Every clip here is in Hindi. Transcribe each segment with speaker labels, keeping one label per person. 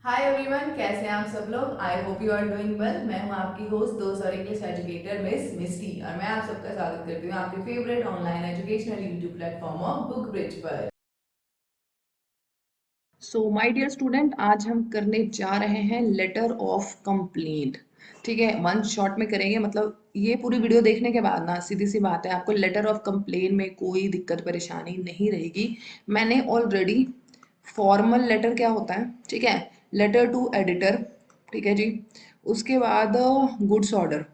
Speaker 1: हाय एवरीवन, कैसे हैं आप सब लोग। I hope you are doing well. मैं हूं आपकी होस्ट दोस्त और इंग्लिश एजुकेटर मिस मिस्टी, और मैं आप सबका स्वागत करती हूं आपके favourite online educational YouTube platform of Book Bridge पर।
Speaker 2: सो माय डियर स्टूडेंट, आज हम करने जा रहे हैं लेटर ऑफ कंप्लेंट। ठीक है, वन शॉट में करेंगे। मतलब ये पूरी वीडियो देखने के बाद ना सीधी सी बात है, आपको लेटर ऑफ कंप्लेंट में कोई दिक्कत परेशानी नहीं रहेगी। मैंने ऑलरेडी फॉर्मल लेटर क्या होता है, ठीक है, लेटर टू एडिटर, ठीक है जी। उसके बाद गुड्स ऑर्डर,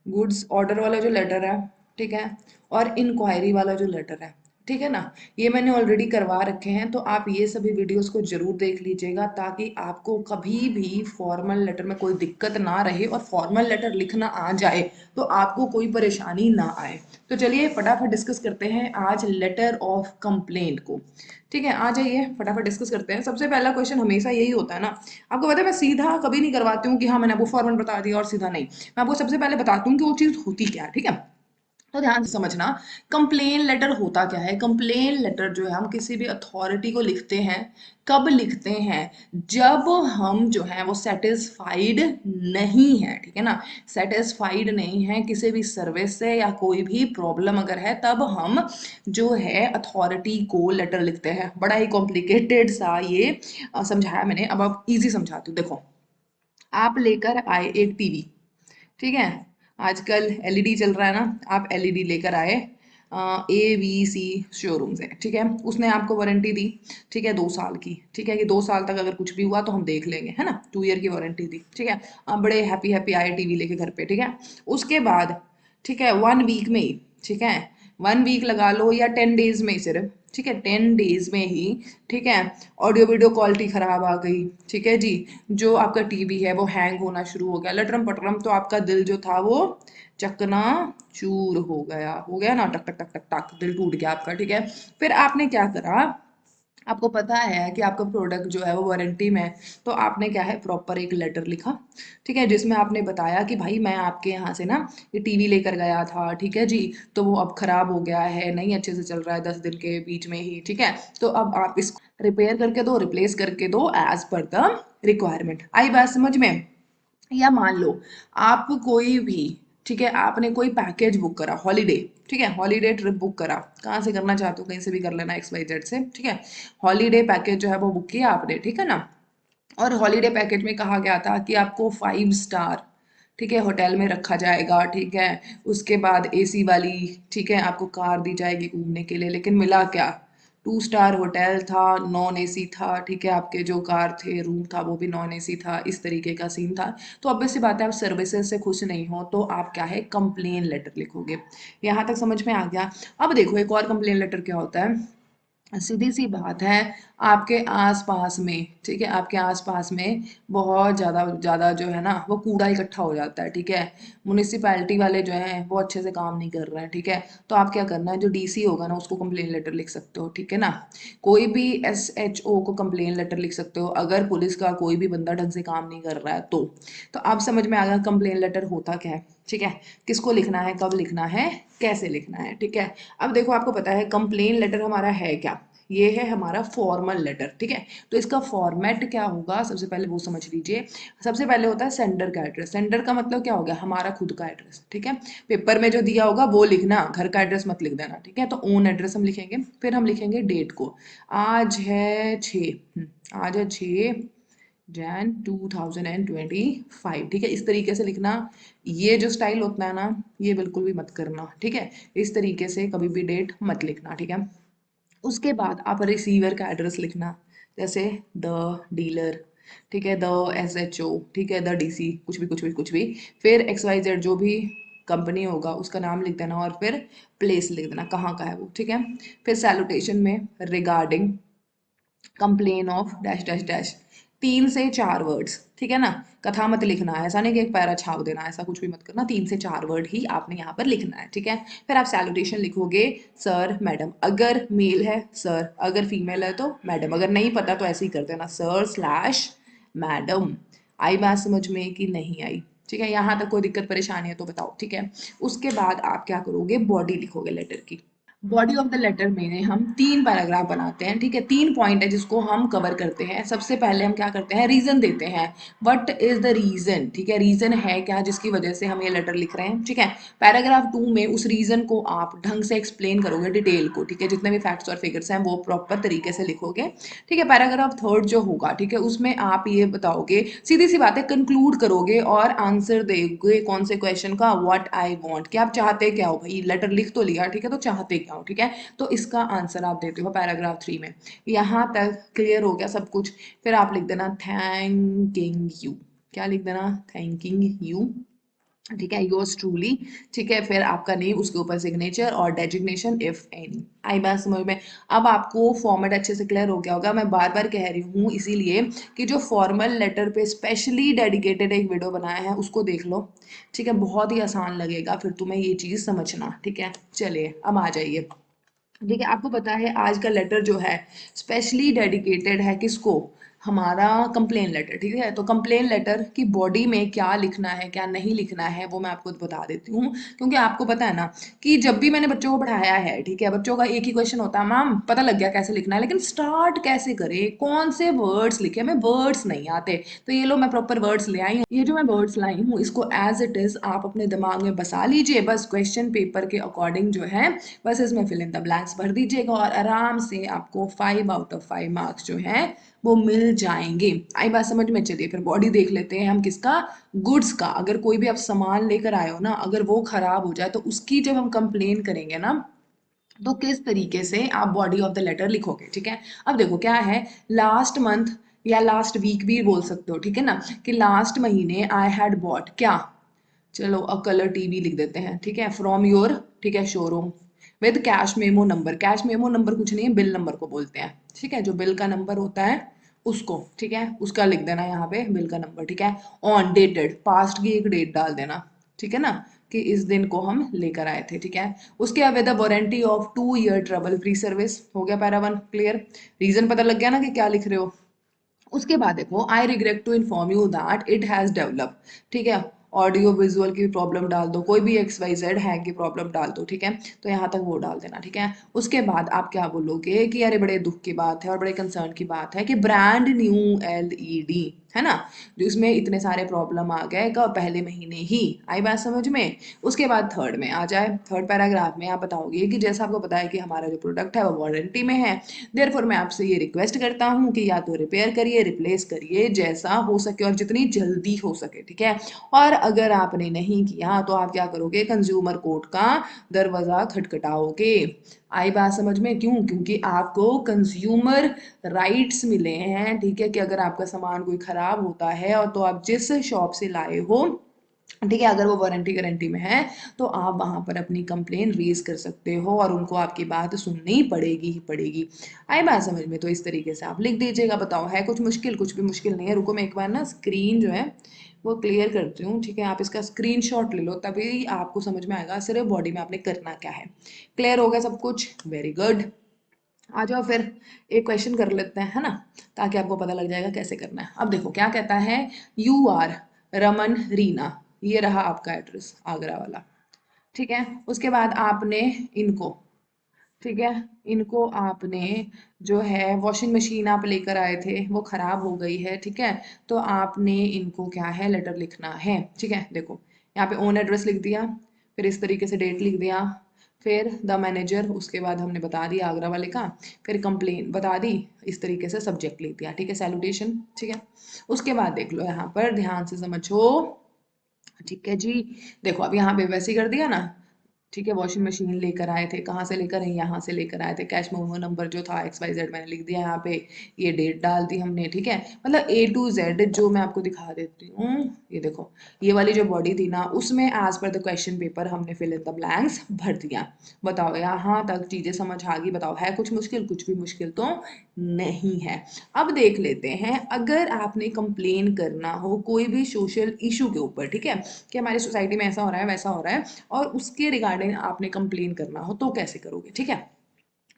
Speaker 2: गुड्स ऑर्डर वाला जो लेटर है, ठीक है, और इंक्वायरी वाला जो लेटर है, ठीक है ना, ये मैंने ऑलरेडी करवा रखे हैं। तो आप ये सभी वीडियोस को जरूर देख लीजिएगा ताकि आपको कभी भी फॉर्मल लेटर में कोई दिक्कत ना रहे और फॉर्मल लेटर लिखना आ जाए तो आपको कोई परेशानी ना आए। तो चलिए फटाफट डिस्कस करते हैं आज लेटर ऑफ कंप्लेंट को। ठीक है, आ जाइए फटाफट डिस्कस करते हैं। सबसे पहला क्वेश्चन हमेशा यही होता है ना, आपको पता है मैं सीधा कभी नहीं करवाती हूँ कि हाँ मैंने आपको फॉर्मल बता दिया और सीधा नहीं। मैं आपको सबसे पहले बताती हूँ कि वो चीज़ होती क्या है, ठीक है। तो ध्यान से समझना, कंप्लेन लेटर होता क्या है। कंप्लेन लेटर जो है हम किसी भी अथॉरिटी को लिखते हैं। कब लिखते हैं? जब हम जो है वो सेटिस्फाइड नहीं है, ठीक है ना, सेटिस्फाइड नहीं है किसी भी सर्विस से या कोई भी प्रॉब्लम अगर है, तब हम जो है अथॉरिटी को लेटर लिखते हैं। बड़ा ही कॉम्प्लिकेटेड सा ये समझाया मैंने, अब आप इजी समझाती हूँ। देखो, आप लेकर आए एक टीवी, ठीक है, आजकल एलईडी चल रहा है ना, आप एलईडी लेकर आए ABC शोरूम से, ठीक है। उसने आपको वारंटी दी, ठीक है, 2 साल की, ठीक है, कि 2 साल तक अगर कुछ भी हुआ तो हम देख लेंगे, है ना, 2 ईयर की वारंटी दी, ठीक है। आप बड़े हैप्पी हैप्पी आए टीवी लेके घर पे, ठीक है। उसके बाद, ठीक है, 1 वीक में ही, ठीक है, 1 वीक लगा लो या 10 डेज में ही सिर्फ, ठीक है, 10 डेज में ही, ठीक है, ऑडियो वीडियो क्वालिटी खराब आ गई, ठीक है जी। जो आपका टीवी है वो हैंग होना शुरू हो गया, लटरम पटरम, तो आपका दिल जो था वो चकना चूर हो गया ना, टक टक टक टक टक, दिल टूट गया आपका, ठीक है। फिर आपने क्या करा, आपको पता है कि आपका प्रोडक्ट जो है वो वारंटी में है, तो आपने क्या है प्रॉपर एक लेटर लिखा, ठीक है, जिसमें आपने बताया कि भाई मैं आपके यहाँ से ना ये टीवी लेकर गया था, ठीक है जी, तो वो अब खराब हो गया है, नहीं अच्छे से चल रहा है 10 दिन के बीच में ही, ठीक है। तो अब आप इसको रिपेयर करके दो, रिप्लेस करके दो एज पर द रिक्वायरमेंट। आई बात समझ में? या मान लो आप कोई भी, ठीक है, आपने कोई पैकेज बुक करा, हॉलीडे, ठीक है, हॉलीडे ट्रिप बुक करा, कहाँ से करना चाहते हो, कहीं से भी कर लेना, XYZ से, ठीक है। हॉलीडे पैकेज जो है वो बुक किया आपने, ठीक है ना। और हॉलीडे पैकेज में कहा गया था कि आपको 5 स्टार, ठीक है, होटल में रखा जाएगा, ठीक है। उसके बाद AC वाली, ठीक है, आपको कार दी जाएगी घूमने के लिए, लेकिन मिला क्या, 2 स्टार होटल था, नॉन AC था, ठीक है, आपके जो कार थे, रूम था, वो भी नॉन AC था, इस तरीके का सीन था। तो ऑब्वियस सी बात है, आप सर्विसेज से खुश नहीं हो तो आप क्या है कंप्लेन लेटर लिखोगे। यहाँ तक समझ में आ गया। अब देखो एक और कंप्लेन लेटर क्या होता है। सीधी सी बात है, आपके आसपास में, ठीक है, आपके आसपास में बहुत ज़्यादा ज़्यादा जो है ना वो कूड़ा इकट्ठा हो जाता है, ठीक है। म्यूनिसिपैलिटी वाले जो हैं वो अच्छे से काम नहीं कर रहे हैं, ठीक है। तो आप क्या करना है, जो DC होगा ना उसको कंप्लेन लेटर लिख सकते हो, ठीक है ना। कोई भी SHO को कंप्लेन लेटर लिख सकते हो अगर पुलिस का कोई भी बंदा ढंग से काम नहीं कर रहा है तो आप समझ में आ गया कंप्लेन लेटर होता क्या है, ठीक है। किसको लिखना है, कब लिखना है, कैसे लिखना है, ठीक है। अब देखो आपको पता है कंप्लेन लेटर हमारा है क्या, ये है हमारा फॉर्मल लेटर, ठीक है। तो इसका फॉर्मेट क्या होगा, सबसे पहले वो समझ लीजिए। सबसे पहले होता है सेंडर का एड्रेस। सेंडर का मतलब क्या हो गया, हमारा खुद का एड्रेस, ठीक है। पेपर में जो दिया होगा वो लिखना, घर का एड्रेस मत लिख देना, ठीक है। तो ओन एड्रेस हम लिखेंगे, फिर हम लिखेंगे डेट को, आज है 6, आज है 6 Jan 2025, ठीक है, इस तरीके से लिखना। ये जो स्टाइल होता है ना, ये बिल्कुल भी मत करना, ठीक है। इस तरीके से कभी भी डेट मत लिखना, ठीक है। उसके बाद आप रिसीवर का एड्रेस लिखना, जैसे द डीलर, ठीक है, द SHO, ठीक है, द DC, कुछ भी कुछ भी कुछ भी, फिर XYZ जो भी कंपनी होगा उसका नाम लिख देना और फिर प्लेस लिख देना कहाँ का है वो, ठीक है। फिर सैलूटेशन में regarding complain of dash dash dash, 3 से 4 वर्ड्स, ठीक है ना। कथा मत लिखना है, ऐसा नहीं कि एक पैरा छाप देना, ऐसा कुछ भी मत करना, 3 से 4 वर्ड ही आपने यहाँ पर लिखना है, ठीक है। फिर आप सैल्यूटेशन लिखोगे सर मैडम, अगर मेल है सर, अगर फीमेल है तो मैडम, अगर नहीं पता तो ऐसे ही कर देना सर/मैडम। आई बात समझ में कि नहीं आई, ठीक है। यहाँ तक कोई दिक्कत परेशानी है तो बताओ, ठीक है। उसके बाद आप क्या करोगे, बॉडी लिखोगे लेटर की। बॉडी ऑफ द लेटर में हम 3 पैराग्राफ बनाते हैं, ठीक है। 3 पॉइंट है जिसको हम कवर करते हैं। सबसे पहले हम क्या करते हैं, रीजन देते हैं। व्हाट इज द रीजन, ठीक है, रीजन है क्या जिसकी वजह से हम ये लेटर लिख रहे हैं, ठीक है। पैराग्राफ 2 में उस रीजन को आप ढंग से एक्सप्लेन करोगे, डिटेल को, ठीक है, जितने भी फैक्ट्स और फिगर्स हैं वो प्रॉपर तरीके से लिखोगे, ठीक है। पैराग्राफ 3 जो होगा, ठीक है, उसमें आप ये बताओगे, सीधी सी बात है, कंक्लूड करोगे और आंसर दोगे कौन से क्वेश्चन का, व्हाट आई वांट, कि आप चाहते क्या हो भाई, लेटर लिख तो लिया, ठीक है, तो चाहते क्या हो, ठीक है। तो इसका आंसर आप देते हो पैराग्राफ 3 में। यहाँ तक क्लियर हो गया सब कुछ। फिर आप लिख देना थैंकिंग यू, क्या लिख देना, थैंकिंग यू, ठीक है, योर्स ट्रूली, ठीक है। फिर आपका नेम, उसके ऊपर सिग्नेचर और डेजिग्नेशन इफ एनी। आई बात समझ में। अब आपको फॉर्मेट अच्छे से क्लियर हो गया होगा। मैं बार बार कह रही हूँ इसीलिए कि जो फॉर्मल लेटर पे स्पेशली डेडिकेटेड एक वीडियो बनाया है उसको देख लो, ठीक है, बहुत ही आसान लगेगा फिर तुम्हें ये चीज़ समझना, ठीक है। चलिए अब आ जाइए, ठीक है। आपको पता है आज का लेटर जो है स्पेशली डेडिकेटेड है किसको, हमारा कंप्लेन लेटर, ठीक है। तो कंप्लेन लेटर की बॉडी में क्या लिखना है क्या नहीं लिखना है वो मैं आपको बता देती हूँ, क्योंकि आपको पता है ना कि जब भी मैंने बच्चों को पढ़ाया है, ठीक है, बच्चों का एक ही क्वेश्चन होता है, मैम पता लग गया कैसे लिखना है, लेकिन स्टार्ट कैसे करें, कौन से वर्ड्स लिखे, हमें वर्ड्स नहीं आते। तो ये लो, मैं प्रॉपर वर्ड्स ले आई हूँ। ये जो मैं वर्ड्स लाई हूँ इसको एज इट इज आप अपने दिमाग में बसा लीजिए, बस क्वेश्चन पेपर के अकॉर्डिंग जो है बस इसमें फिल इन द ब्लैंक्स भर दीजिएगा और आराम से आपको 5 आउट ऑफ 5 मार्क्स जो हैं वो मिल जाएंगे। आई बात समझ में। चलिए फिर बॉडी देख लेते हैं हम किसका, गुड्स का। अगर कोई भी आप सामान लेकर आए हो ना, अगर वो खराब हो जाए तो उसकी जब हम कंप्लेन करेंगे ना, तो किस तरीके से आप बॉडी ऑफ द लेटर लिखोगे, ठीक है। अब देखो क्या है, लास्ट मंथ या लास्ट वीक भी बोल सकते हो, ठीक है ना, कि लास्ट महीने आई हैड बॉट क्या, चलो अ कलर टीवी लिख देते हैं, ठीक है, फ्रॉम योर, ठीक है, showroom with cash memo number. Cash memo number कुछ नहीं है, बिल नंबर को बोलते हैं, ठीक है, जो बिल का नंबर होता है उसको, ठीक है, उसका लिख देना यहाँ पे बिल का नंबर, ठीक है। ऑन डेटेड, पास्ट की एक डेट डाल देना, ठीक है ना, कि इस दिन को हम लेकर आए थे, ठीक है। उसके बाद with warranty of 2 year trouble free service, हो गया पैरा 1 क्लियर। रीजन पता लग गया ना कि क्या लिख रहे हो। उसके बाद देखो, I regret to inform you that it has develop, ठीक है, ऑडियो विजुअल की प्रॉब्लम डाल दो, कोई भी XYZ है की प्रॉब्लम डाल दो, ठीक है। तो यहाँ तक वो डाल देना, ठीक है। उसके बाद आप क्या बोलोगे कि अरे बड़े दुख की बात है और बड़े कंसर्न की बात है कि ब्रांड न्यू LED, है ना, जो इसमें इतने सारे प्रॉब्लम आ गए कब, पहले महीने ही। आई बात समझ में। उसके बाद थर्ड में आ जाए, थर्ड पैराग्राफ में आप बताओगे कि जैसा आपको पता है कि हमारा जो प्रोडक्ट है वो वारंटी में है, देयरफॉर मैं आपसे ये रिक्वेस्ट करता हूँ कि या तो रिपेयर करिए, रिप्लेस करिए, जैसा हो सके और जितनी जल्दी हो सके, ठीक है। और अगर आपने नहीं किया तो आप क्या करोगे, कंज्यूमर कोर्ट का दरवाजा खटखटाओगे। आई बात समझ में। क्यों, क्योंकि आपको कंज्यूमर राइट्स मिले हैं, ठीक है, कि अगर आपका सामान कोई खराब होता है और तो आप जिस शॉप से लाए हो, ठीक है, अगर वो वारंटी गारंटी में है तो आप वहां पर अपनी कंप्लेन रेज कर सकते हो और उनको आपकी बात सुननी पड़ेगी ही पड़ेगी। आई बात समझ में। तो इस तरीके से आप लिख दीजिएगा। बताओ है कुछ मुश्किल, कुछ भी मुश्किल नहीं है। रुको मैं एक बार ना स्क्रीन जो है वो क्लियर करती हूँ, ठीक है। आप इसका स्क्रीनशॉट ले लो तभी आपको समझ में आएगा सिर्फ बॉडी में आपने करना क्या है। क्लियर हो गया सब कुछ, वेरी गुड। आ जाओ फिर एक क्वेश्चन कर लेते हैं, है ना, ताकि आपको पता लग जाएगा कैसे करना है। अब देखो क्या कहता है, यू आर रमन रीना, ये रहा आपका एड्रेस आगरा वाला, ठीक है। उसके बाद आपने इनको, ठीक है, इनको आपने जो है वॉशिंग मशीन आप लेकर आए थे वो खराब हो गई है, ठीक है। तो आपने इनको क्या है लेटर लिखना है, ठीक है। देखो यहाँ पे ओन एड्रेस लिख दिया, फिर इस तरीके से डेट लिख दिया, फिर द मैनेजर, उसके बाद हमने बता दिया आगरा वाले का, फिर कंप्लेन बता दी, इस तरीके से सब्जेक्ट लिख दिया, ठीक है, सैल्यूटेशन, ठीक है। उसके बाद देख लो यहाँ पर ध्यान से समझो, ठीक है जी। देखो अब यहाँ पे वैसे ही कर दिया ना, ठीक है, वॉशिंग मशीन लेकर आए थे, कहाँ से लेकर आए, यहाँ से लेकर आए थे, कैश मेमो नंबर जो था XYZ मैंने लिख दिया यहाँ पे, ये डेट डाल दी हमने, ठीक है। मतलब A to Z जो मैं आपको दिखा देती हूँ, ये देखो, ये वाली जो बॉडी थी ना उसमें as per the question paper हमने फिल इन द ब्लैंक्स भर दिया। बताओ यहाँ तक चीजें समझ आ गई। बताओ है कुछ मुश्किल, कुछ भी मुश्किल तो नहीं है। अब देख लेते हैं, अगर आपने कंप्लेन करना हो कोई भी सोशल इशू के ऊपर, ठीक है, कि हमारी सोसाइटी में ऐसा हो रहा है वैसा हो रहा है, और उसके रिगार्डिंग आपने कंप्लेन करना हो तो कैसे करोगे, ठीक है।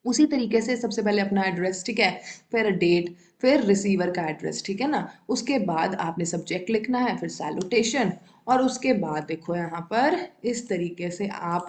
Speaker 2: उसी तरीके से सबसे पहले अपना एड्रेस, ठीक है, फिर डेट, फिर रिसीवर का एड्रेस, ठीक है ना। उसके बाद आपने सब्जेक्ट लिखना है, फिर सैलूटेशन, और उसके बाद देखो यहाँ पर इस तरीके से आप,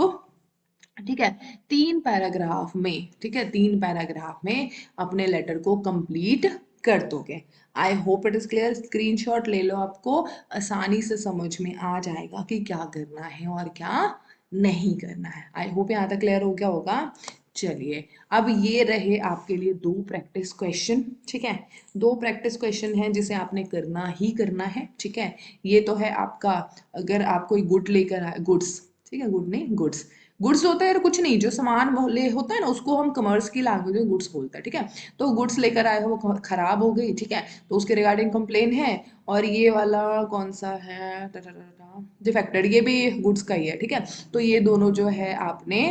Speaker 2: ठीक है, 3 पैराग्राफ में, ठीक है, 3 पैराग्राफ में अपने लेटर को कंप्लीट कर दोगे। I hope it is clear. Screenshot ले लो, आपको आसानी से समझ में आ जाएगा कि क्या करना है और क्या नहीं करना है। आई होप यहाँ तक क्लियर हो गया होगा। चलिए, अब ये रहे आपके लिए 2 प्रैक्टिस क्वेश्चन, ठीक है। 2 प्रैक्टिस क्वेश्चन हैं जिसे आपने करना ही करना है, ठीक है। ये तो है आपका, अगर आप कोई गुड लेकर आए, गुड्स, ठीक है, गुड नहीं गुड्स, गुड्स होता है यार कुछ नहीं, जो सामान ले होता है ना उसको हम कॉमर्स की लैंग्वेज में गुड्स बोलते हैं, ठीक है। तो गुड्स लेकर आए हो, वो खराब हो गई, ठीक है, तो उसके रिगार्डिंग कंप्लेन है। और ये वाला कौन सा है, डिफेक्टेड, ये भी गुड्स का ही है, ठीक है। तो ये दोनों जो है आपने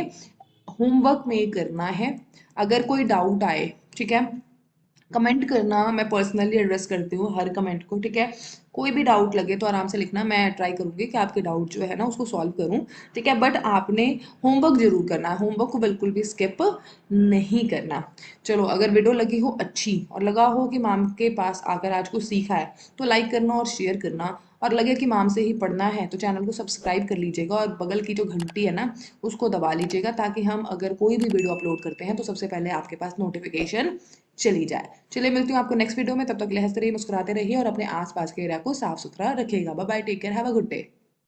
Speaker 2: होमवर्क में करना है। अगर कोई डाउट आए, ठीक है, कमेंट करना, मैं पर्सनली एड्रेस करती हूँ हर कमेंट को, ठीक है। कोई भी डाउट लगे तो आराम से लिखना, मैं ट्राई करूंगी कि आपके डाउट जो है ना उसको सॉल्व करूं, ठीक है। बट आपने होमवर्क जरूर करना है, होमवर्क को बिल्कुल भी स्किप नहीं करना। चलो, अगर वीडियो लगी हो अच्छी और लगा हो कि मैम के पास आकर आज कुछ सीखा है तो लाइक करना और शेयर करना, और लगे कि मैम से ही पढ़ना है तो चैनल को सब्सक्राइब कर लीजिएगा और बगल की जो घंटी है ना उसको दबा लीजिएगा, ताकि हम अगर कोई भी वीडियो अपलोड करते हैं तो सबसे पहले आपके पास नोटिफिकेशन चली जाए। चलिए, मिलती हूँ आपको नेक्स्ट वीडियो में, तब तक के लिए हंसते रहिए, मुस्कुराते रहिए और अपने आसपास के एरिया को साफ सुथरा रखिएगा। Bye bye, take care, have a good day.